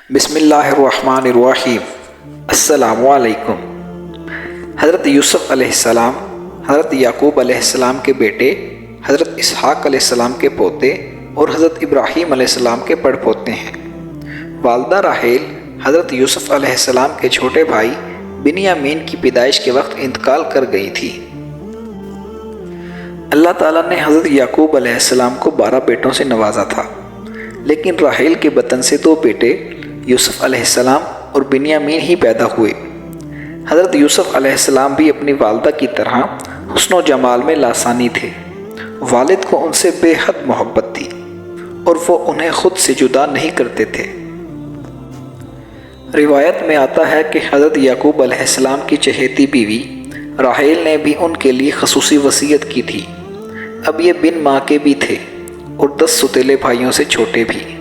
بسم اللہ الرحمن الرحیم۔ السلام علیکم۔ حضرت یوسف علیہ السلام حضرت یعقوب علیہ السلام کے بیٹے، حضرت اسحاق علیہ السلام کے پوتے اور حضرت ابراہیم علیہ السلام کے پڑ پوتے ہیں۔ والدہ راحیل حضرت یوسف علیہ السلام کے چھوٹے بھائی بنیامین کی پیدائش کے وقت انتقال کر گئی تھی۔ اللہ تعالیٰ نے حضرت یعقوب علیہ السلام کو 12 بیٹوں سے نوازا تھا، لیکن راحیل کے بطن سے 2 بیٹے یوسف علیہ السلام اور بنیامین ہی پیدا ہوئے۔ حضرت یوسف علیہ السلام بھی اپنی والدہ کی طرح حسن و جمال میں لاسانی تھے۔ والد کو ان سے بے حد محبت تھی اور وہ انہیں خود سے جدا نہیں کرتے تھے۔ روایت میں آتا ہے کہ حضرت یعقوب علیہ السلام کی چہیتی بیوی راحیل نے بھی ان کے لیے خصوصی وصیت کی تھی۔ اب یہ بن ماں کے بھی تھے اور 10 ستیلے بھائیوں سے چھوٹے بھی۔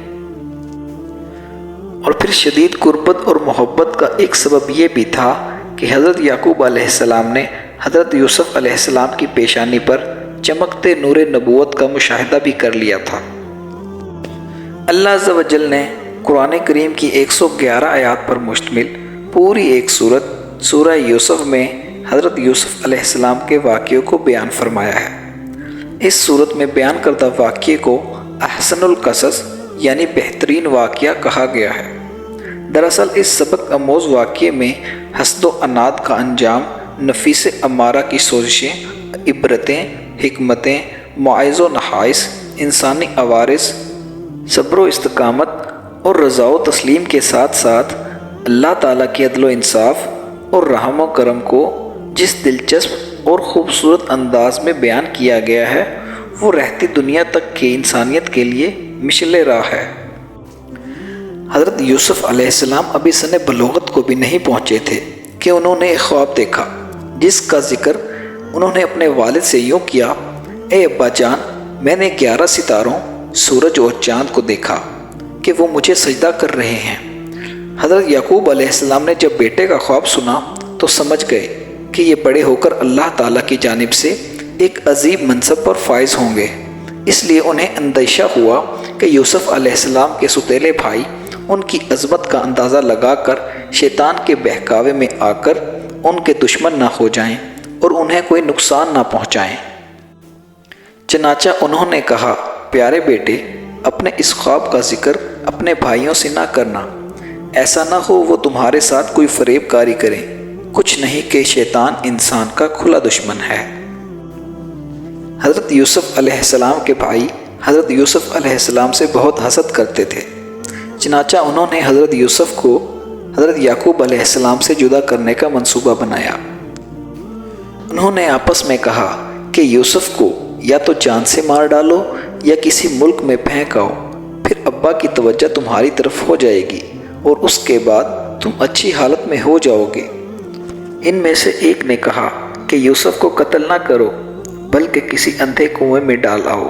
اور پھر شدید قربت اور محبت کا ایک سبب یہ بھی تھا کہ حضرت یعقوب علیہ السلام نے حضرت یوسف علیہ السلام کی پیشانی پر چمکتے نور نبوت کا مشاہدہ بھی کر لیا تھا۔ اللہ عز و جل نے قرآن کریم کی 111 آیات پر مشتمل پوری ایک سورہ یوسف میں حضرت یوسف علیہ السلام کے واقعوں کو بیان فرمایا ہے۔ اس سورت میں بیان کردہ واقعے کو احسن القصص یعنی بہترین واقعہ کہا گیا ہے۔ دراصل اس سبق آموز واقعے میں حسد و عناد کا انجام، نفیس امارہ کی سوزشیں، عبرتیں، حکمتیں، مواعظ و نحائص، انسانی عوارض، صبر و استقامت اور رضا و تسلیم کے ساتھ ساتھ اللہ تعالیٰ کی عدل و انصاف اور رحم و کرم کو جس دلچسپ اور خوبصورت انداز میں بیان کیا گیا ہے وہ رہتی دنیا تک کی انسانیت کے لیے مشعل راہ ہے۔ حضرت یوسف علیہ السلام ابھی سن بلوغت کو بھی نہیں پہنچے تھے کہ انہوں نے ایک خواب دیکھا جس کا ذکر انہوں نے اپنے والد سے یوں کیا: اے ابا جان، میں نے 11 ستاروں، سورج اور چاند کو دیکھا کہ وہ مجھے سجدہ کر رہے ہیں۔ حضرت یعقوب علیہ السلام نے جب بیٹے کا خواب سنا تو سمجھ گئے کہ یہ بڑے ہو کر اللہ تعالیٰ کی جانب سے ایک عظیم منصب پر فائز ہوں گے۔ اس لیے انہیں اندیشہ ہوا کہ یوسف علیہ السلام کے ستیلے بھائی ان کی عظمت کا اندازہ لگا کر شیطان کے بہکاوے میں آ کر ان کے دشمن نہ ہو جائیں اور انہیں کوئی نقصان نہ پہنچائیں۔ چنانچہ انہوں نے کہا: پیارے بیٹے، اپنے اس خواب کا ذکر اپنے بھائیوں سے نہ کرنا، ایسا نہ ہو وہ تمہارے ساتھ کوئی فریب کاری کریں۔ کچھ نہیں کہ شیطان انسان کا کھلا دشمن ہے۔ حضرت یوسف علیہ السلام کے بھائی حضرت یوسف علیہ السلام سے بہت حسد کرتے تھے، چنانچہ انہوں نے حضرت یوسف کو حضرت یعقوب علیہ السلام سے جدا کرنے کا منصوبہ بنایا۔ انہوں نے آپس میں کہا کہ یوسف کو یا تو جان سے مار ڈالو یا کسی ملک میں پھینک آؤ، پھر ابا کی توجہ تمہاری طرف ہو جائے گی اور اس کے بعد تم اچھی حالت میں ہو جاؤ گے۔ ان میں سے ایک نے کہا کہ یوسف کو قتل نہ کرو بلکہ کسی اندھے کنویں میں ڈال آؤ۔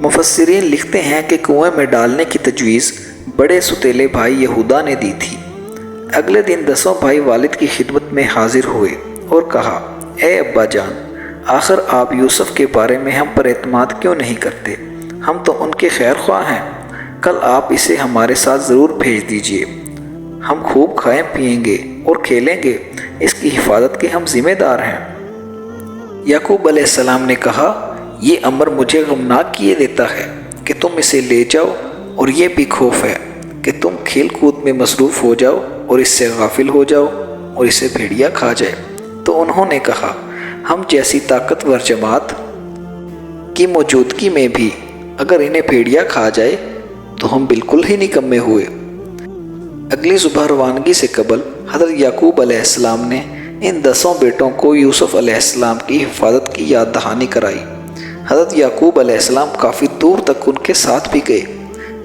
مفسرین لکھتے ہیں کہ کنویں میں ڈالنے کی تجویز بڑے ستیلے بھائی یہودا نے دی تھی۔ اگلے دن 10 بھائی والد کی خدمت میں حاضر ہوئے اور کہا: اے ابا جان، آخر آپ یوسف کے بارے میں ہم پر اعتماد کیوں نہیں کرتے؟ ہم تو ان کے خیر خواہ ہیں، کل آپ اسے ہمارے ساتھ ضرور بھیج دیجئے، ہم خوب کھائیں پیئیں گے اور کھیلیں گے، اس کی حفاظت کے ہم ذمہ دار ہیں۔ یعقوب علیہ السلام نے کہا: یہ امر مجھے غمناک کیے دیتا ہے کہ تم اسے لے جاؤ، اور یہ بھی خوف ہے کہ تم کھیل کود میں مصروف ہو جاؤ اور اس سے غافل ہو جاؤ اور اسے بھیڑیا کھا جائے۔ تو انہوں نے کہا: ہم جیسی طاقتور جماعت کی موجودگی میں بھی اگر انہیں بھیڑیا کھا جائے تو ہم بالکل ہی نکمے ہوئے۔ اگلی صبح روانگی سے قبل حضرت یعقوب علیہ السلام نے ان 10 بیٹوں کو یوسف علیہ السلام کی حفاظت کی یاد دہانی کرائی۔ حضرت یعقوب علیہ السلام کافی دور تک ان کے ساتھ بھی گئے۔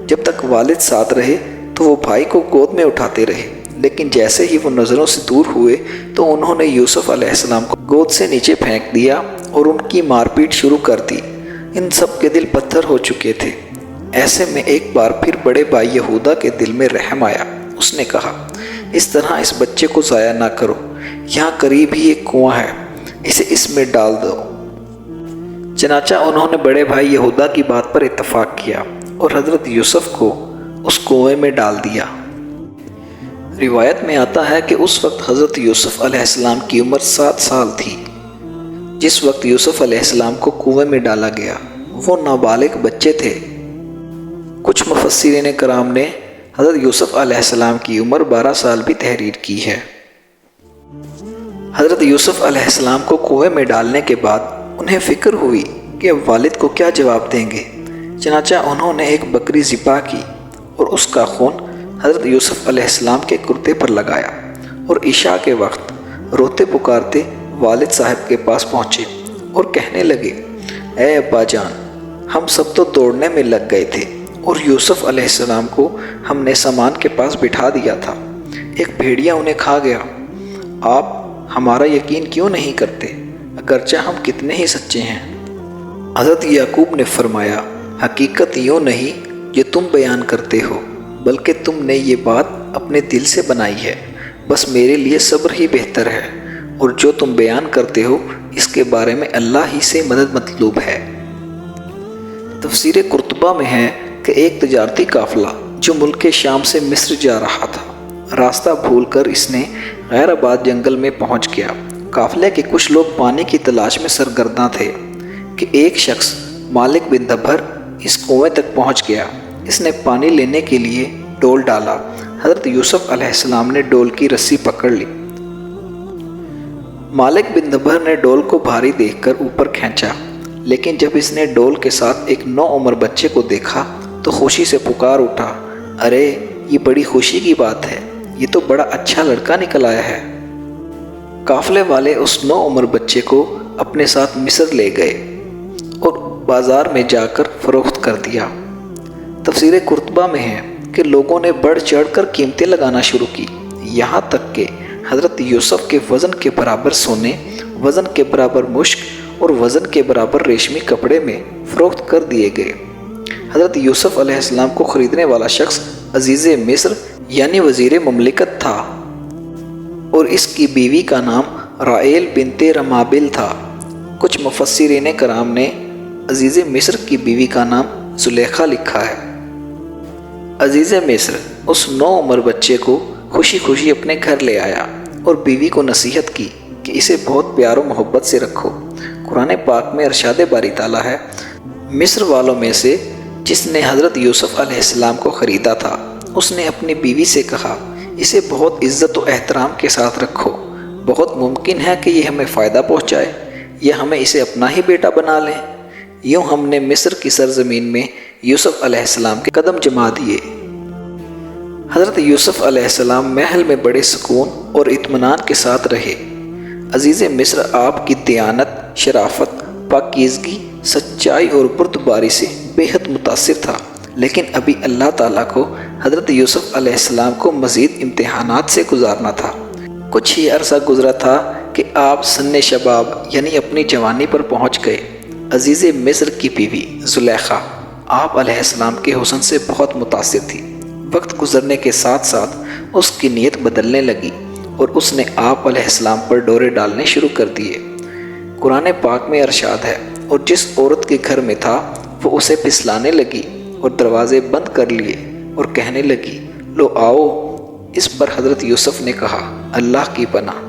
جب تک والد ساتھ رہے تو وہ بھائی کو گود میں اٹھاتے رہے، لیکن جیسے ہی وہ نظروں سے دور ہوئے تو انہوں نے یوسف علیہ السلام کو گود سے نیچے پھینک دیا اور ان کی مار پیٹ شروع کر دی۔ ان سب کے دل پتھر ہو چکے تھے۔ ایسے میں ایک بار پھر بڑے بھائی یہودا کے دل میں رحم آیا۔ اس نے کہا: اس طرح اس بچے کو ضائع نہ کرو، یہاں قریب ہی ایک کنواں ہے، اسے اس میں ڈال دو۔ چنانچہ انہوں نے بڑے بھائی یہودا کی بات پر اتفاق کیا اور حضرت یوسف کو اس کنویں میں ڈال دیا۔ روایت میں آتا ہے کہ اس وقت حضرت یوسف علیہ السلام کی عمر 7 سال تھی۔ جس وقت یوسف علیہ السلام کو کنویں میں ڈالا گیا وہ نابالغ بچے تھے۔ کچھ مفسرین کرام نے حضرت یوسف علیہ السلام کی عمر 12 سال بھی تحریر کی ہے۔ حضرت یوسف علیہ السلام کو کنویں میں ڈالنے کے بعد انہیں فکر ہوئی کہ اب والد کو کیا جواب دیں گے، چنانچہ انہوں نے ایک بکری ذبح کی اور اس کا خون حضرت یوسف علیہ السلام کے کرتے پر لگایا اور عشاء کے وقت روتے پکارتے والد صاحب کے پاس پہنچے اور کہنے لگے، اے ابا جان، ہم سب تو دوڑنے میں لگ گئے تھے اور یوسف علیہ السلام کو ہم نے سامان کے پاس بٹھا دیا تھا، ایک بھیڑیا انہیں کھا گیا۔ آپ ہمارا یقین کیوں نہیں کرتے اگرچہ ہم کتنے ہی سچے ہیں؟ حضرت یعقوب نے فرمایا، حقیقت یوں نہیں جو تم بیان کرتے ہو، بلکہ تم نے یہ بات اپنے دل سے بنائی ہے، بس میرے لیے صبر ہی بہتر ہے، اور جو تم بیان کرتے ہو اس کے بارے میں اللہ ہی سے مدد مطلوب ہے۔ تفسیر قرطبہ میں ہے کہ ایک تجارتی قافلہ جو ملک شام سے مصر جا رہا تھا، راستہ بھول کر اس نے غیر آباد جنگل میں پہنچ گیا۔ قافلے کے کچھ لوگ پانی کی تلاش میں سرگرداں تھے کہ ایک شخص مالک بن دبھر اس کنویں تک پہنچ گیا۔ اس نے پانی لینے کے لیے ڈول ڈالا۔ حضرت یوسف علیہ السلام نے ڈول کی رسی پکڑ لی۔ مالک بن دبھر نے ڈول کو بھاری دیکھ کر اوپر کھینچا، لیکن جب اس نے ڈول کے ساتھ ایک نوعمر بچے کو دیکھا تو خوشی سے پکار اٹھا، ارے یہ بڑی خوشی کی بات ہے، یہ تو بڑا اچھا لڑکا نکل آیا ہے۔ قافلے والے اس نوعمر بچے کو اپنے ساتھ مصر لے گئے اور بازار میں جا کر فروخت کر دیا۔ تفسیر قرطبہ میں ہے کہ لوگوں نے بڑھ چڑھ کر قیمتیں لگانا شروع کی، یہاں تک کہ حضرت یوسف کے وزن کے برابر سونے، وزن کے برابر مشک اور وزن کے برابر ریشمی کپڑے میں فروخت کر دیے گئے۔ حضرت یوسف علیہ السلام کو خریدنے والا شخص عزیز مصر یعنی وزیر مملکت تھا، اور اس کی بیوی کا نام رائل بنت رمابل تھا۔ کچھ مفسرین کرام نے عزیز مصر کی بیوی کا نام زلیخا لکھا ہے۔ عزیز مصر اس نوعمر بچے کو خوشی خوشی اپنے گھر لے آیا اور بیوی کو نصیحت کی کہ اسے بہت پیار و محبت سے رکھو۔ قرآن پاک میں ارشاد باری تعالیٰ ہے، مصر والوں میں سے جس نے حضرت یوسف علیہ السلام کو خریدا تھا اس نے اپنی بیوی سے کہا، اسے بہت عزت و احترام کے ساتھ رکھو، بہت ممکن ہے کہ یہ ہمیں فائدہ پہنچائے یا ہمیں اسے اپنا ہی بیٹا بنا لیں۔ یوں ہم نے مصر کی سرزمین میں یوسف علیہ السلام کے قدم جما دیے۔ حضرت یوسف علیہ السلام محل میں بڑے سکون اور اطمینان کے ساتھ رہے۔ عزیز مصر آپ کی دیانت، شرافت، پاکیزگی، سچائی اور بردباری سے بے حد متاثر تھا، لیکن ابھی اللہ تعالیٰ کو حضرت یوسف علیہ السلام کو مزید امتحانات سے گزارنا تھا۔ کچھ ہی عرصہ گزرا تھا کہ آپ سن شباب یعنی اپنی جوانی پر پہنچ گئے۔ عزیز مصر کی بیوی زلیخا آپ علیہ السلام کے حسن سے بہت متاثر تھی۔ وقت گزرنے کے ساتھ ساتھ اس کی نیت بدلنے لگی اور اس نے آپ علیہ السلام پر ڈورے ڈالنے شروع کر دیے۔ قرآن پاک میں ارشاد ہے، اور جس عورت کے گھر میں تھا وہ اسے پھسلانے لگی اور دروازے بند کر لیے اور کہنے لگی، لو آؤ۔ اس پر حضرت یوسف نے کہا، اللہ کی پناہ،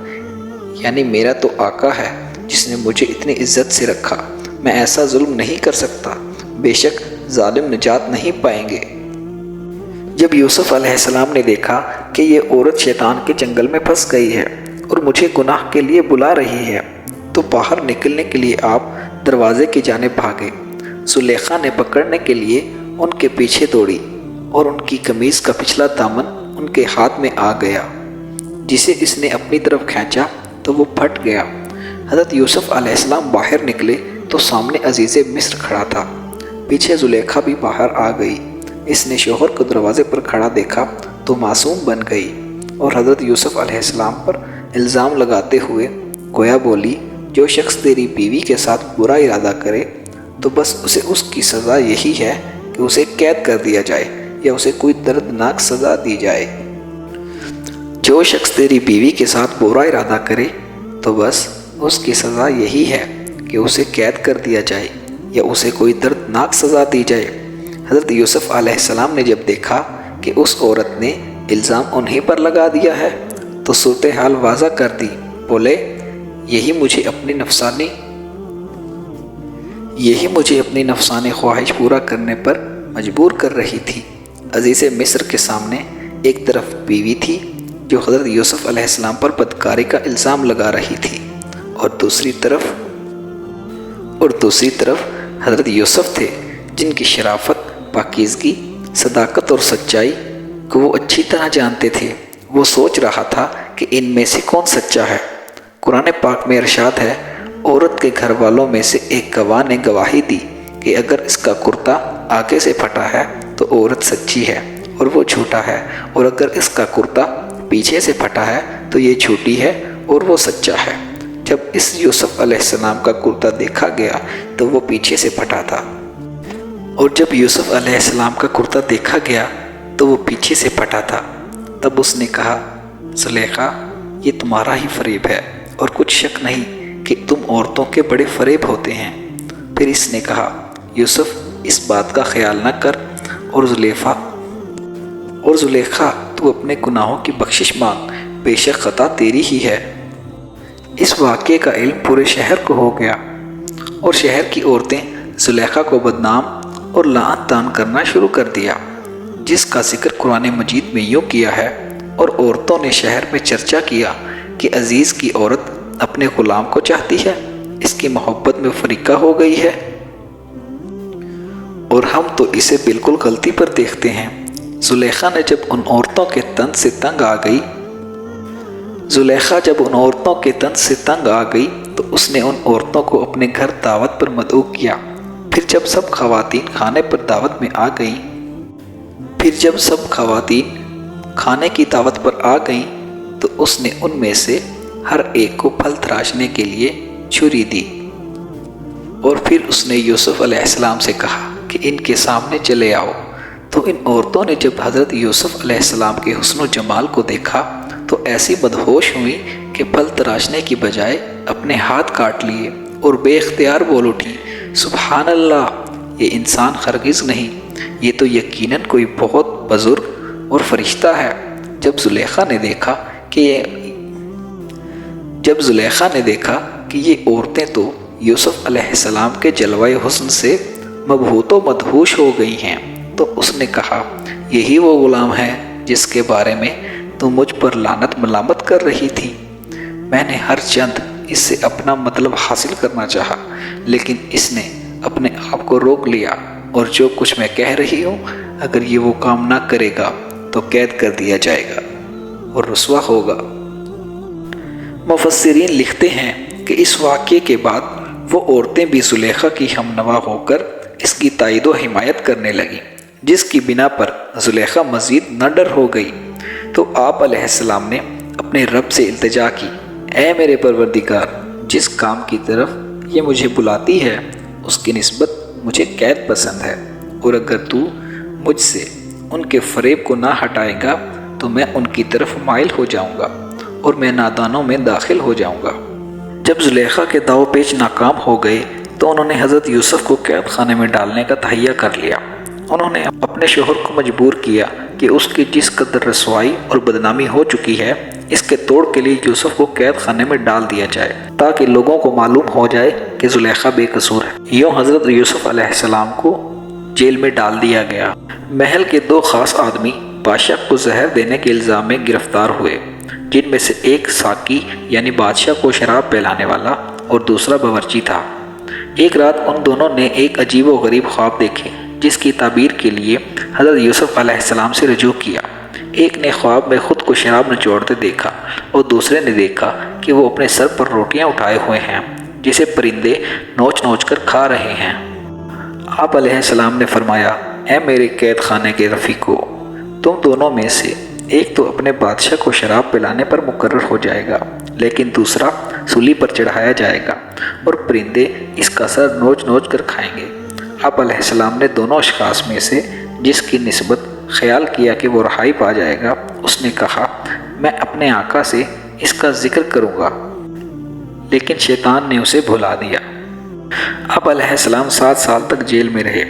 یعنی میرا تو آقا ہے جس نے مجھے اتنی عزت سے رکھا، میں ایسا ظلم نہیں کر سکتا، بے شک ظالم نجات نہیں پائیں گے۔ جب یوسف علیہ السلام نے دیکھا کہ یہ عورت شیطان کے جنگل میں پھنس گئی ہے اور مجھے گناہ کے لیے بلا رہی ہے، تو باہر نکلنے کے لیے آپ دروازے کی جانب بھاگے۔ زلیخا نے پکڑنے کے لیے ان کے پیچھے دوڑی اور ان کی قمیض کا پچھلا دامن ان کے ہاتھ میں آ گیا، جسے اس نے اپنی طرف کھینچا تو وہ پھٹ گیا۔ حضرت یوسف علیہ السلام باہر نکلے تو سامنے عزیز مصر کھڑا تھا، پیچھے زلیخا بھی باہر آ گئی۔ اس نے شوہر کو دروازے پر کھڑا دیکھا تو معصوم بن گئی اور حضرت یوسف علیہ السلام پر الزام لگاتے ہوئے گویا بولی، جو شخص تیری بیوی کے ساتھ برا ارادہ کرے تو بس اسے اس کی سزا یہی ہے کہ اسے قید کر دیا جائے یا اسے کوئی دردناک سزا دی جائے۔ جو شخص تیری بیوی کے ساتھ برا ارادہ کرے تو بس اس کی سزا یہی ہے کہ اسے قید کر دیا جائے یا اسے کوئی دردناک سزا دی جائے۔ حضرت یوسف علیہ السلام نے جب دیکھا کہ اس عورت نے الزام انہیں پر لگا دیا ہے تو صورتحال واضح کر دی۔ بولے یہی مجھے اپنی نفسانی خواہش پورا کرنے پر مجبور کر رہی تھی۔ عزیز مصر کے سامنے ایک طرف بیوی تھی جو حضرت یوسف علیہ السلام پر بدکاری کا الزام لگا رہی تھی، اور دوسری طرف حضرت یوسف تھے جن کی شرافت، پاکیزگی، صداقت اور سچائی کو وہ اچھی طرح جانتے تھے۔ وہ سوچ رہا تھا کہ ان میں سے کون سچا ہے۔ قرآن پاک میں ارشاد ہے، عورت کے گھر والوں میں سے ایک گواہ نے گواہی دی کہ اگر اس کا کرتا آگے سے پھٹا ہے تو عورت سچی ہے اور وہ جھوٹا ہے، اور اگر اس کا کرتا پیچھے سے پھٹا ہے تو یہ جھوٹی ہے اور وہ سچا ہے۔ جب اس یوسف علیہ السلام کا کرتا دیکھا گیا تو وہ پیچھے سے پھٹا تھا، اور جب یوسف علیہ السلام کا کرتا دیکھا گیا تو وہ پیچھے سے پھٹا تھا۔ تب اس نے کہا، زلیخا یہ تمہارا ہی فریب ہے اور کچھ شک نہیں کہ تم عورتوں کے بڑے فریب ہوتے ہیں۔ پھر اس نے کہا، یوسف اس بات کا خیال نہ کر اور زلیخا تو اپنے گناہوں کی بخشش مانگ، بے شک خطا تیری ہی ہے۔ اس واقعے کا علم پورے شہر کو ہو گیا اور شہر کی عورتیں زلیخا کو بدنام اور لعنت طعن کرنا شروع کر دیا، جس کا ذکر قرآن مجید میں یوں کیا ہے، اور عورتوں نے شہر میں چرچا کیا کہ عزیز کی عورت اپنے غلام کو چاہتی ہے، اس کی محبت میں فریقہ ہو گئی ہے، اور ہم تو اسے بالکل غلطی پر دیکھتے ہیں۔ زلیخا جب ان عورتوں کے تن سے تنگ آ گئی تو اس نے ان عورتوں کو اپنے گھر دعوت پر مدعو کیا۔ پھر جب سب خواتین کھانے کی دعوت پر آ گئیں تو اس نے ان میں سے ہر ایک کو پھل تراشنے کے لیے چھری دی، اور پھر اس نے یوسف علیہ السلام سے کہا کہ ان کے سامنے چلے آؤ۔ تو ان عورتوں نے جب حضرت یوسف علیہ السلام کے حسن و جمال کو دیکھا تو ایسی بدہوش ہوئی کہ پھل تراشنے کی بجائے اپنے ہاتھ کاٹ لیے اور بے اختیار بول اٹھی، سبحان اللہ، یہ انسان ہرگز نہیں، یہ تو یقیناً کوئی بہت بزرگ اور فرشتہ ہے۔ جب زلیخا نے دیکھا کہ یہ عورتیں تو یوسف علیہ السلام کے جلوہ حسن سے مبہوت و مدہوش ہو گئی ہیں، تو اس نے کہا، یہی وہ غلام ہے جس کے بارے میں تم مجھ پر لعنت ملامت کر رہی تھی۔ میں نے ہر چند اس سے اپنا مطلب حاصل کرنا چاہا، لیکن اس نے اپنے آپ کو روک لیا، اور جو کچھ میں کہہ رہی ہوں، اگر یہ وہ کام نہ کرے گا تو قید کر دیا جائے گا اور رسوا ہوگا۔ مفسرین لکھتے ہیں کہ اس واقعے کے بعد وہ عورتیں بھی زلیخا کی ہمنوا ہو کر اس کی تائید و حمایت کرنے لگیں، جس کی بنا پر زلیخا مزید نہ ڈر ہو گئی۔ تو آپ علیہ السلام نے اپنے رب سے التجا کی، اے میرے پروردگار، جس کام کی طرف یہ مجھے بلاتی ہے اس کی نسبت مجھے قید پسند ہے، اور اگر تو مجھ سے ان کے فریب کو نہ ہٹائے گا تو میں ان کی طرف مائل ہو جاؤں گا اور میں نادانوں میں داخل ہو جاؤں گا۔ جب زلیخا کے داؤ پیچ ناکام ہو گئے تو انہوں نے حضرت یوسف کو قید خانے میں ڈالنے کا تہیہ کر لیا۔ انہوں نے اپنے شوہر کو مجبور کیا کہ اس کی جس قدر رسوائی اور بدنامی ہو چکی ہے، اس کے توڑ کے لیے یوسف کو قید خانے میں ڈال دیا جائے تاکہ لوگوں کو معلوم ہو جائے کہ زلیخا بے قصور ہے۔ یوں حضرت یوسف علیہ السلام کو جیل میں ڈال دیا گیا۔ محل کے دو خاص آدمی بادشاہ کو زہر دینے کے الزام میں گرفتار ہوئے، جن میں سے ایک ساقی یعنی بادشاہ کو شراب پلانے والا اور دوسرا باورچی تھا۔ ایک رات ان دونوں نے ایک عجیب و غریب خواب دیکھے، جس کی تعبیر کے لیے حضرت یوسف علیہ السلام سے رجوع کیا۔ ایک نے خواب میں خود کو شراب نچوڑتے دیکھا اور دوسرے نے دیکھا کہ وہ اپنے سر پر روٹیاں اٹھائے ہوئے ہیں جسے پرندے نوچ نوچ کر کھا رہے ہیں۔ آپ علیہ السلام نے فرمایا، اے میرے قید خانے کے رفیقو، تم دونوں میں سے ایک تو اپنے بادشاہ کو شراب پلانے پر مقرر ہو جائے گا، لیکن دوسرا سولی پر چڑھایا جائے گا اور پرندے اس کا سر نوچ نوچ کر کھائیں گے۔ آپ علیہ السلام نے دونوں اشخاص میں سے جس کی نسبت خیال کیا کہ وہ رہائی پا جائے گا، اس نے کہا، میں اپنے آقا سے اس کا ذکر کروں گا، لیکن شیطان نے اسے بھلا دیا۔ آپ علیہ السلام 7 سال تک جیل میں رہے۔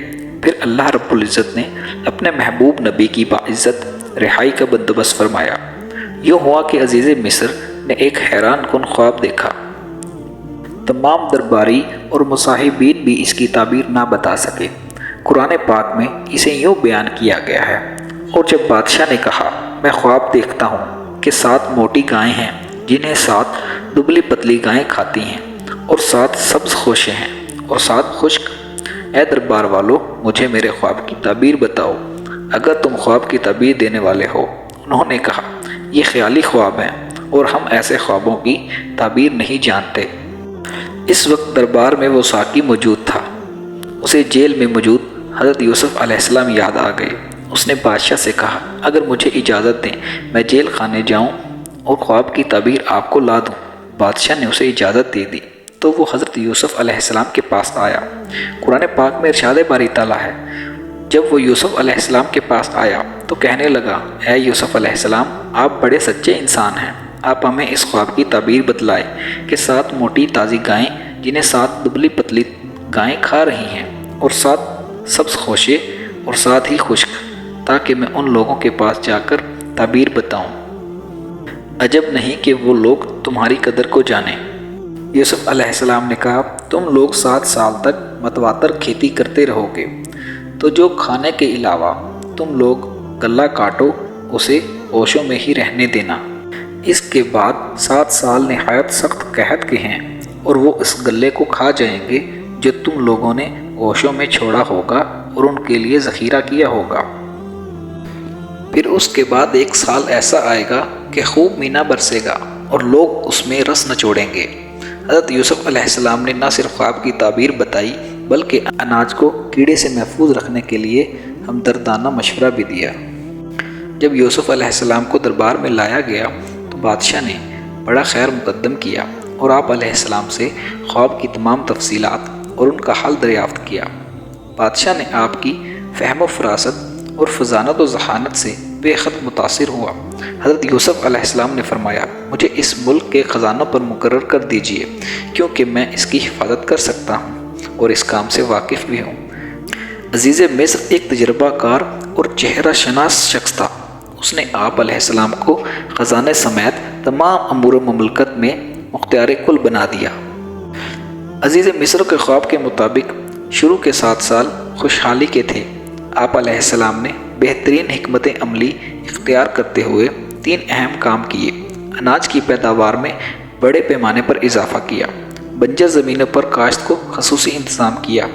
پھر اللہ رب العزت نے اپنے محبوب نبی کی باعزت رہائی کا بندوبست فرمایا۔ یوں ہوا کہ عزیز مصر نے ایک حیران کن خواب دیکھا۔ تمام درباری اور مصاحبین بھی اس کی تعبیر نہ بتا سکے۔ قرآن پاک میں اسے یوں بیان کیا گیا ہے: اور جب بادشاہ نے کہا، میں خواب دیکھتا ہوں کہ 7 موٹی گائیں ہیں جنہیں 7 دبلی پتلی گائیں کھاتی ہیں، اور 7 سبز خوشیں ہیں اور 7 خشک۔ اے دربار والو، مجھے میرے خواب کی تعبیر بتاؤ اگر تم خواب کی تعبیر دینے والے ہو۔ انہوں نے کہا، یہ خیالی خواب ہیں اور ہم ایسے خوابوں کی تعبیر نہیں جانتے۔ اس وقت دربار میں وہ ساقی موجود تھا۔ اسے جیل میں موجود حضرت یوسف علیہ السلام یاد آ گئے۔ اس نے بادشاہ سے کہا، اگر مجھے اجازت دیں میں جیل خانے جاؤں اور خواب کی تعبیر آپ کو لا دوں۔ بادشاہ نے اسے اجازت دے دی تو وہ حضرت یوسف علیہ السلام کے پاس آیا۔ قرآن پاک میں ارشاد باری تعالیٰ ہے، جب وہ یوسف علیہ السلام کے پاس آیا تو کہنے لگا، اے یوسف علیہ السلام، آپ بڑے سچے انسان ہیں۔ آپ ہمیں اس خواب کی تعبیر بتلائے کہ 7 موٹی تازی گائیں جنہیں 7 دبلی پتلی گائیں کھا رہی ہیں، اور 7 سبز خوشے اور 7 ہی خشک، تاکہ میں ان لوگوں کے پاس جا کر تعبیر بتاؤں۔ عجب نہیں کہ وہ لوگ تمہاری قدر کو جانیں۔ یوسف علیہ السلام نے کہا، تم لوگ 7 سال تک متواتر کھیتی کرتے رہو گے، تو جو کھانے کے علاوہ تم لوگ غلہ کاٹو اسے اوشوں میں ہی رہنے دینا۔ اس کے بعد 7 سال نہایت سخت قحط کے ہیں، اور وہ اس غلے کو کھا جائیں گے جو تم لوگوں نے اوشوں میں چھوڑا ہوگا اور ان کے لیے ذخیرہ کیا ہوگا۔ پھر اس کے بعد 1 سال ایسا آئے گا کہ خوب مینا برسے گا اور لوگ اس میں رس نچوڑیں گے۔ حضرت یوسف علیہ السلام نے نہ صرف خواب کی تعبیر بتائی بلکہ اناج کو کیڑے سے محفوظ رکھنے کے لیے ہمدردانہ مشورہ بھی دیا۔ جب یوسف علیہ السلام کو دربار میں لایا گیا تو بادشاہ نے بڑا خیر مقدم کیا اور آپ علیہ السلام سے خواب کی تمام تفصیلات اور ان کا حل دریافت کیا۔ بادشاہ نے آپ کی فہم و فراست اور فضانت و ذہانت سے بے حد متاثر ہوا۔ حضرت یوسف علیہ السلام نے فرمایا، مجھے اس ملک کے خزانوں پر مقرر کر دیجیے، کیونکہ میں اس کی حفاظت کر سکتا ہوں اور اس کام سے واقف بھی ہوں۔ عزیز مصر ایک تجربہ کار اور چہرہ شناس شخص تھا۔ اس نے آپ علیہ السلام کو خزانے سمیت تمام امور مملکت میں مختار کل بنا دیا۔ عزیز مصر کے خواب کے مطابق شروع کے 7 سال خوشحالی کے تھے۔ آپ علیہ السلام نے بہترین حکمت عملی اختیار کرتے ہوئے 3 اہم کام کیے۔ اناج کی پیداوار میں بڑے پیمانے پر اضافہ کیا، بنجر زمینوں پر کاشت کو خصوصی انتظام کیا۔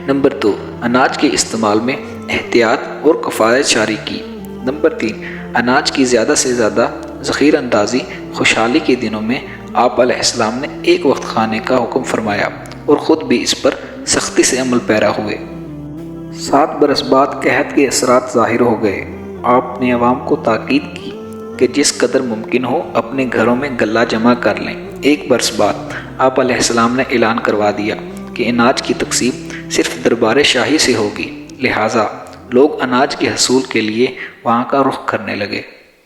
نمبر 2، اناج کے استعمال میں احتیاط اور کفایت جاری کی۔ نمبر 3، اناج کی زیادہ سے زیادہ ذخیرہ اندازی۔ خوشحالی کے دنوں میں آپ علیہ السلام نے 1 وقت کھانے کا حکم فرمایا اور خود بھی اس پر سختی سے عمل پیرا ہوئے۔ 7 برس بعد قحط کے اثرات ظاہر ہو گئے۔ آپ نے عوام کو تاکید کی کہ جس قدر ممکن ہو اپنے گھروں میں غلہ جمع کر لیں۔ 1 برس بعد آپ علیہ السلام نے اعلان کروا دیا کہ اناج کی تقسیم صرف دربار شاہی سے ہوگی، لہٰذا لوگ اناج کے حصول کے لیے وہاں کا رخ کرنے لگے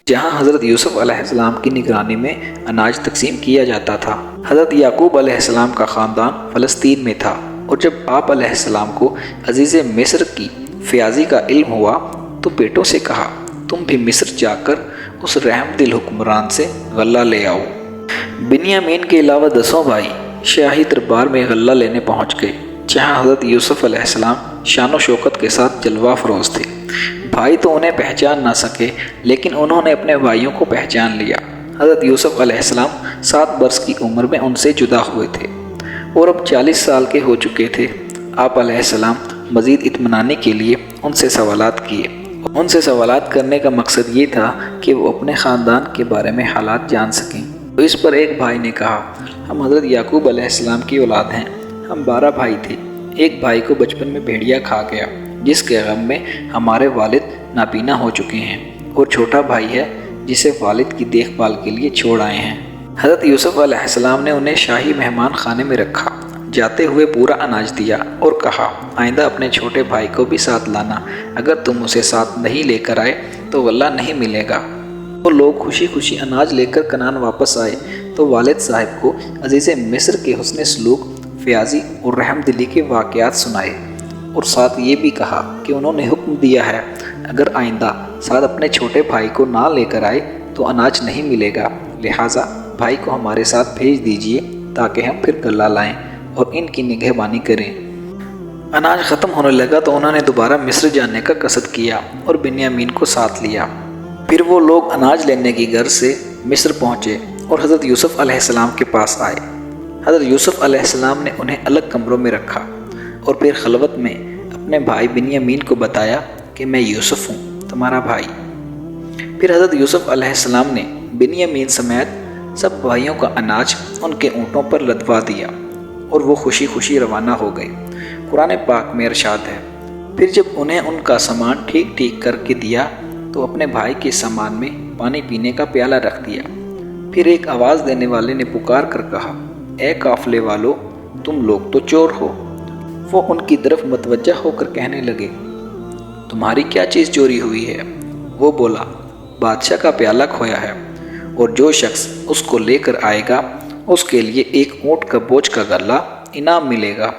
جہاں حضرت یوسف علیہ السلام کی نگرانی میں اناج تقسیم کیا جاتا تھا۔ حضرت یعقوب علیہ السلام کا خاندان فلسطین میں تھا، اور جب آپ علیہ السلام کو عزیز مصر کی فیاضی کا علم ہوا تو بیٹوں سے کہا، تم بھی مصر جا کر اس رحم دل حکمران سے غلہ لے آؤ۔ بنیامین کے علاوہ 10 بھائی شاہی دربار میں غلہ لینے پہنچ گئے، جہاں حضرت یوسف علیہ السلام شان و شوکت کے ساتھ جلوہ افروز تھے۔ بھائی تو انہیں پہچان نہ سکے، لیکن انہوں نے اپنے بھائیوں کو پہچان لیا۔ حضرت یوسف علیہ السلام 7 برس کی عمر میں ان سے جدا ہوئے تھے اور اب 40 سال کے ہو چکے تھے۔ آپ علیہ السلام مزید اطمینانی کے لیے ان سے سوالات کیے۔ ان سے سوالات کرنے کا مقصد یہ تھا کہ وہ اپنے خاندان کے بارے میں حالات جان سکیں۔ تو اس پر ایک بھائی نے کہا، ہم حضرت یعقوب علیہ السلام کی اولاد ہیں، ہم 12 بھائی تھے۔ ایک بھائی کو بچپن میں بھیڑیا کھا گیا، جس کے غم میں ہمارے والد نابینا ہو چکے ہیں، اور چھوٹا بھائی ہے جسے والد کی دیکھ بھال کے لیے چھوڑ آئے ہیں۔ حضرت یوسف علیہ السلام نے انہیں شاہی مہمان خانے میں رکھا، جاتے ہوئے پورا اناج دیا اور کہا، آئندہ اپنے چھوٹے بھائی کو بھی ساتھ لانا، اگر تم اسے ساتھ نہیں لے کر آئے تو غلہ نہیں ملے گا۔ وہ لوگ خوشی خوشی اناج لے کر کنعان واپس آئے تو والد صاحب کو عزیز مصر کے حسن سلوک، فیاضی اور رحم دلی کے واقعات سنائے۔ اور ساتھ یہ بھی کہا کہ انہوں نے حکم دیا ہے اگر آئندہ ساتھ اپنے چھوٹے بھائی کو نہ لے کر آئے تو اناج نہیں ملے گا، لہٰذا بھائی کو ہمارے ساتھ بھیج دیجیے تاکہ ہم پھر غلہ لائیں اور ان کی نگہبانی کریں۔ اناج ختم ہونے لگا تو انہوں نے دوبارہ مصر جانے کا قصد کیا اور بنیامین کو ساتھ لیا۔ پھر وہ لوگ اناج لینے کی غرض سے مصر پہنچے اور حضرت یوسف علیہ السلام کے پاس آئے۔ حضرت یوسف علیہ السلام نے انہیں الگ کمروں میں رکھا اور پھر خلوت میں اپنے بھائی بنیامین کو بتایا کہ میں یوسف ہوں، تمہارا بھائی۔ پھر حضرت یوسف علیہ السلام نے بنیامین سمیت سب بھائیوں کا اناج ان کے اونٹوں پر لدوا دیا اور وہ خوشی خوشی روانہ ہو گئے۔ قرآن پاک میں ارشاد ہے، پھر جب انہیں ان کا سامان ٹھیک ٹھیک کر کے دیا تو اپنے بھائی کے سامان میں پانی پینے کا پیالہ رکھ دیا۔ پھر ایک آواز دینے والے نے پکار کر کہا، اے قافلے والو، تم لوگ تو چور ہو۔ وہ ان کی طرف متوجہ ہو کر کہنے لگے، تمہاری کیا چیز چوری ہوئی ہے؟ وہ بولا، بادشاہ کا پیالہ کھویا ہے، اور جو شخص اس کو لے کر آئے گا اس کے لیے ایک اونٹ کا بوجھ کا غلہ انعام ملے گا،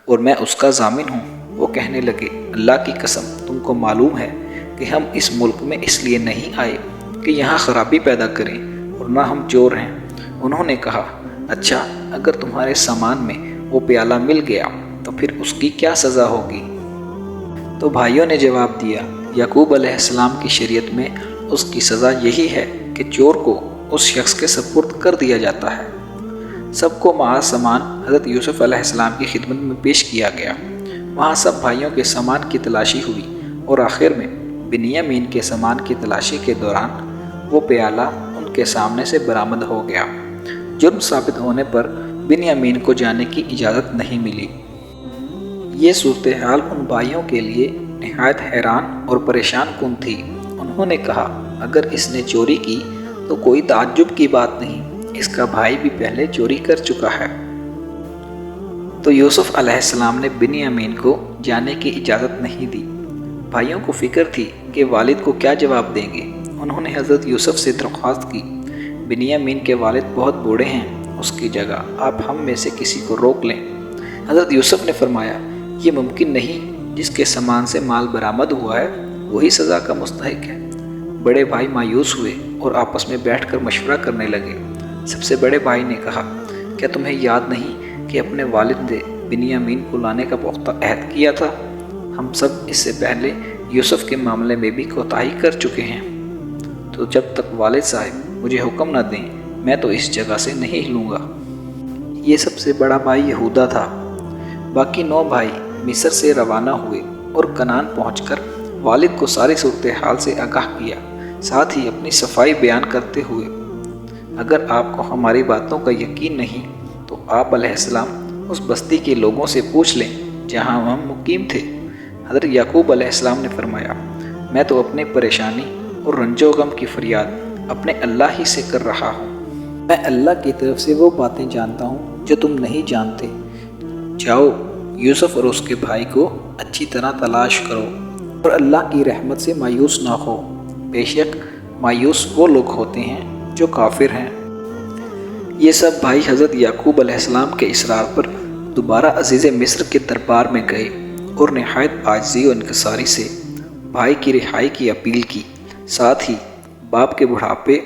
اور میں اس کا ضامن ہوں۔ وہ کہنے لگے، اللہ کی قسم، تم کو معلوم ہے کہ ہم اس ملک میں اس لیے نہیں آئے کہ یہاں خرابی پیدا کریں، اور نہ ہم چور ہیں۔ انہوں نے کہا، اچھا، اگر تمہارے سامان میں وہ پیالہ مل گیا تو پھر اس کی کیا سزا ہوگی؟ تو بھائیوں نے جواب دیا، یعقوب علیہ السلام کی شریعت میں اس کی سزا یہی ہے کہ چور کو اس شخص کے سپرد کر دیا جاتا ہے۔ سب کو معاذ سامان حضرت یوسف علیہ السلام کی خدمت میں پیش کیا گیا۔ وہاں سب بھائیوں کے سامان کی تلاشی ہوئی اور آخر میں بنیامین کے سامان کی تلاشی کے دوران وہ پیالہ ان کے سامنے سے برآمد ہو گیا۔ جرم ثابت ہونے پر بنیامین کو جانے کی اجازت نہیں ملی۔ یہ صورتحال ان بھائیوں کے لیے نہایت حیران اور پریشان کن تھی۔ انہوں نے کہا، اگر اس نے چوری کی تو کوئی تعجب کی بات نہیں، اس کا بھائی بھی پہلے چوری کر چکا ہے۔ تو یوسف علیہ السلام نے بنیامین کو جانے کی اجازت نہیں دی۔ بھائیوں کو فکر تھی کہ والد کو کیا جواب دیں گے۔ انہوں نے حضرت یوسف سے درخواست کی، بنیامین کے والد بہت بوڑھے ہیں، اس کی جگہ آپ ہم میں سے کسی کو روک لیں۔ حضرت یوسف نے فرمایا، یہ ممکن نہیں، جس کے سامان سے مال برآمد ہوا ہے وہی سزا کا مستحق ہے۔ بڑے بھائی مایوس ہوئے اور آپس میں بیٹھ کر مشورہ کرنے لگے۔ سب سے بڑے بھائی نے کہا، کیا تمہیں یاد نہیں کہ اپنے والد نے بنیامین کو لانے کا پختہ عہد کیا تھا؟ ہم سب اس سے پہلے یوسف کے معاملے میں بھی کوتاہی کر چکے ہیں، تو جب تک والد صاحب مجھے حکم نہ دیں میں تو اس جگہ سے نہیں ہلوں گا۔ یہ سب سے بڑا بھائی یہودا تھا۔ باقی 9 بھائی مصر سے روانہ ہوئے اور کنعان پہنچ کر والد کو ساری صورتحال سے آگاہ کیا، ساتھ ہی اپنی صفائی بیان کرتے ہوئے، اگر آپ کو ہماری باتوں کا یقین نہیں تو آپ علیہ السلام اس بستی کے لوگوں سے پوچھ لیں جہاں ہم مقیم تھے۔ حضرت یعقوب علیہ السلام نے فرمایا، میں تو اپنی پریشانی اور رنج و غم کی فریاد اپنے اللہ ہی سے کر رہا ہوں۔ میں اللہ کی طرف سے وہ باتیں جانتا ہوں جو تم نہیں جانتے۔ جاؤ، یوسف اور اس کے بھائی کو اچھی طرح تلاش کرو اور اللہ کی رحمت سے مایوس نہ ہو، بے شک مایوس وہ لوگ ہوتے ہیں جو کافر ہیں۔ یہ سب بھائی حضرت یعقوب علیہ السلام کے اصرار پر دوبارہ عزیز مصر کے دربار میں گئے اور نہایت عاجزی و انکساری سے بھائی کی رہائی کی اپیل کی، ساتھ ہی باپ کے بڑھاپے،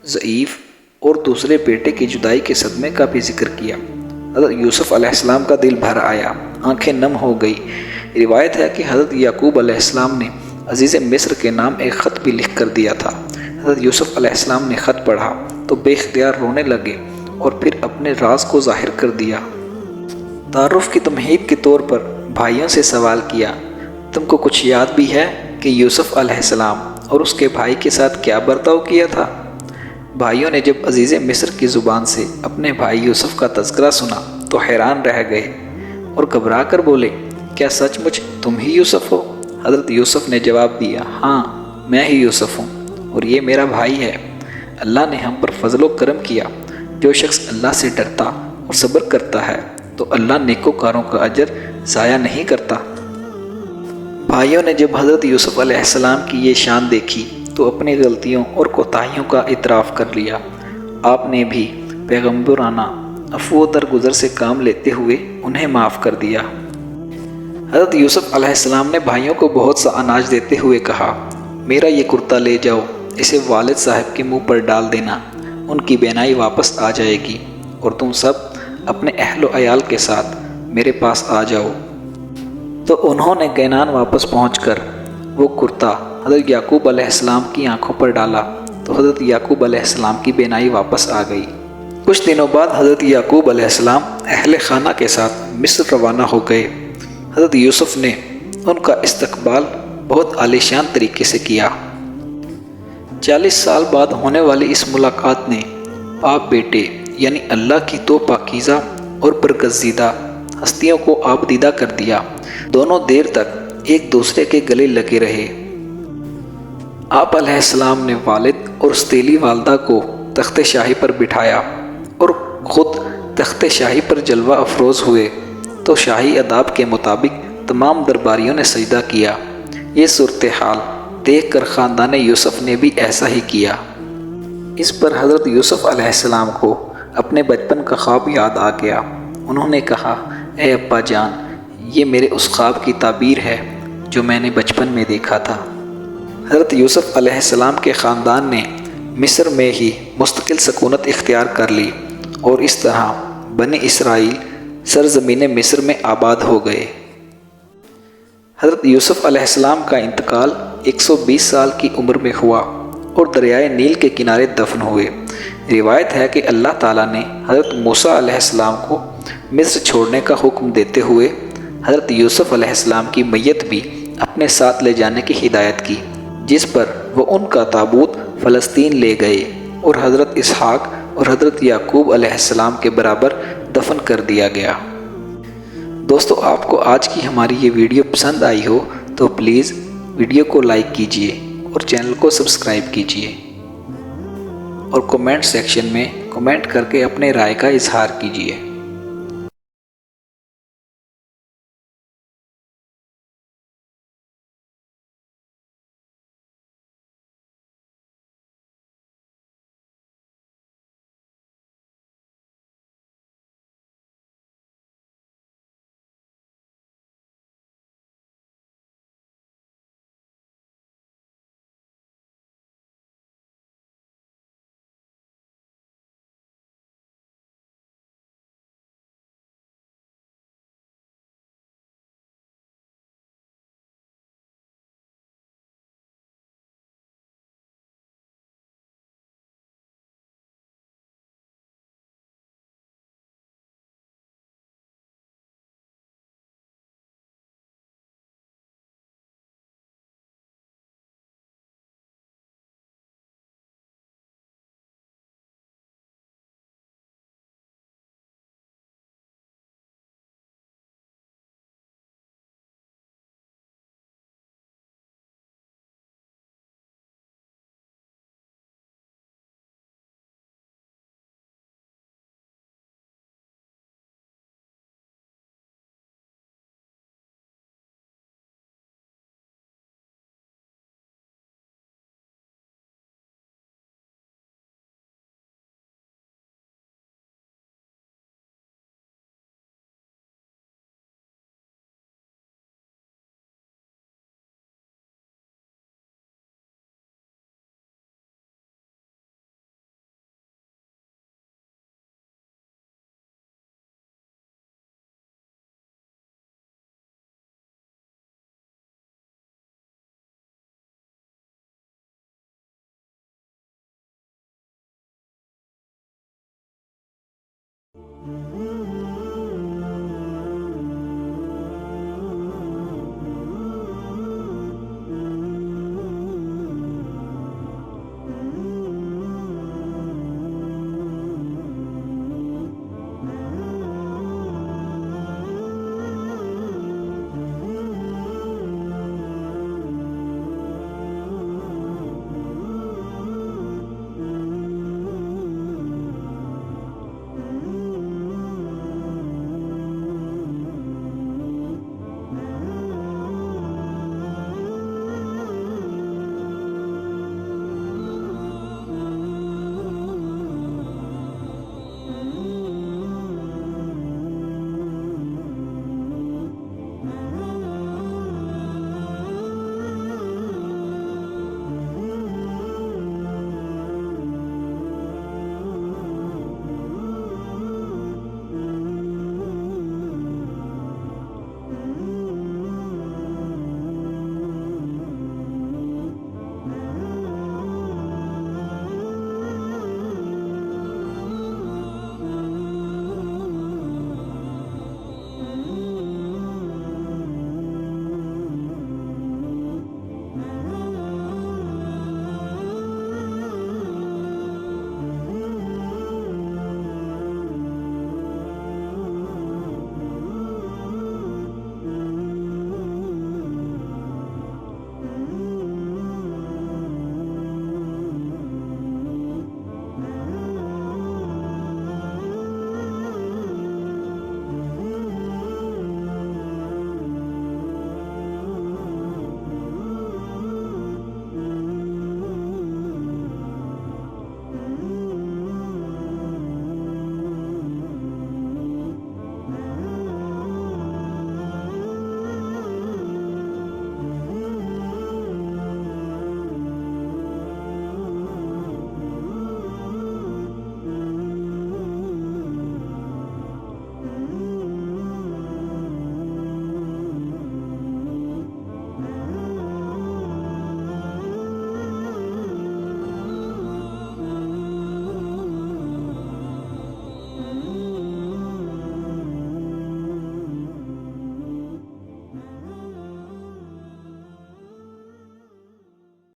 ضعیف اور دوسرے بیٹے کی جدائی کے صدمے کا بھی ذکر کیا۔ حضرت یوسف علیہ السلام کا دل بھر آیا، آنکھیں نم ہو گئی۔ روایت ہے کہ حضرت یعقوب علیہ السلام نے عزیز مصر کے نام ایک خط بھی لکھ کر دیا تھا۔ حضرت یوسف علیہ السلام نے خط پڑھا تو بے اختیار رونے لگے اور پھر اپنے راز کو ظاہر کر دیا۔ تعارف کی تمہید کے طور پر بھائیوں سے سوال کیا، تم کو کچھ یاد بھی ہے کہ یوسف علیہ السلام اور اس کے بھائی کے ساتھ کیا برتاؤ کیا تھا؟ بھائیوں نے جب عزیز مصر کی زبان سے اپنے بھائی یوسف کا تذکرہ سنا تو حیران رہ گئے اور گھبرا کر بولے، کیا سچ مچ تم ہی یوسف ہو؟ حضرت یوسف نے جواب دیا، ہاں میں ہی یوسف ہوں اور یہ میرا بھائی ہے۔ اللہ نے ہم پر فضل و کرم کیا۔ جو شخص اللہ سے ڈرتا اور صبر کرتا ہے تو اللہ نیکوکاروں کا اجر ضائع نہیں کرتا۔ بھائیوں نے جب حضرت یوسف علیہ السلام کی یہ شان دیکھی تو اپنی غلطیوں اور کوتاہیوں کا اعتراف کر لیا۔ آپ نے بھی پیغمبرانہ عفو و درگزر سے کام لیتے ہوئے انہیں معاف کر دیا۔ حضرت یوسف علیہ السلام نے بھائیوں کو بہت سا اناج دیتے ہوئے کہا، میرا یہ کرتا لے جاؤ، اسے والد صاحب کے منہ پر ڈال دینا، ان کی بینائی واپس آ جائے گی اور تم سب اپنے اہل و عیال کے ساتھ میرے پاس آ جاؤ۔ تو انہوں نے کینان واپس پہنچ کر وہ کرتا حضرت یعقوب علیہ السلام کی آنکھوں پر ڈالا تو حضرت یعقوب علیہ السلام کی بینائی واپس آ گئی۔ کچھ دنوں بعد حضرت یعقوب علیہ السلام اہل خانہ کے ساتھ مصر روانہ ہو گئے۔ حضرت یوسف نے ان کا استقبال بہت عالیشان طریقے سے کیا۔ 40 سال بعد ہونے والی اس ملاقات نے باپ بیٹے یعنی اللہ کی دو پاکیزہ اور برگزیدہ ہستیوں کو آبدیدہ کر دیا۔ دونوں دیر تک ایک دوسرے کے گلے لگے رہے۔ آپ علیہ السلام نے والد اور ستیلی والدہ کو تخت شاہی پر بٹھایا اور خود تخت شاہی پر جلوہ افروز ہوئے تو شاہی آداب کے مطابق تمام درباریوں نے سجدہ کیا۔ یہ صورتحال دیکھ کر خاندان یوسف نے بھی ایسا ہی کیا۔ اس پر حضرت یوسف علیہ السلام کو اپنے بچپن کا خواب یاد آ گیا۔ انہوں نے کہا، اے ابا جان، یہ میرے اس خواب کی تعبیر ہے جو میں نے بچپن میں دیکھا تھا۔ حضرت یوسف علیہ السلام کے خاندان نے مصر میں ہی مستقل سکونت اختیار کر لی اور اس طرح بنی اسرائیل سرزمین مصر میں آباد ہو گئے۔ حضرت یوسف علیہ السلام کا انتقال 120 سال کی عمر میں ہوا اور دریائے نیل کے کنارے دفن ہوئے۔ روایت ہے کہ اللہ تعالیٰ نے حضرت موسیٰ علیہ السلام کو مصر چھوڑنے کا حکم دیتے ہوئے حضرت یوسف علیہ السلام کی میت بھی اپنے ساتھ لے جانے کی ہدایت کی، جس پر وہ ان کا تابوت فلسطین لے گئے اور حضرت اسحاق اور حضرت یعقوب علیہ السلام کے برابر دفن کر دیا گیا۔ دوستو، آپ کو آج کی ہماری یہ ویڈیو پسند آئی ہو تو پلیز ویڈیو کو لائک کیجئے اور چینل کو سبسکرائب کیجئے اور کمنٹ سیکشن میں کمنٹ کر کے اپنے رائے کا اظہار کیجئے۔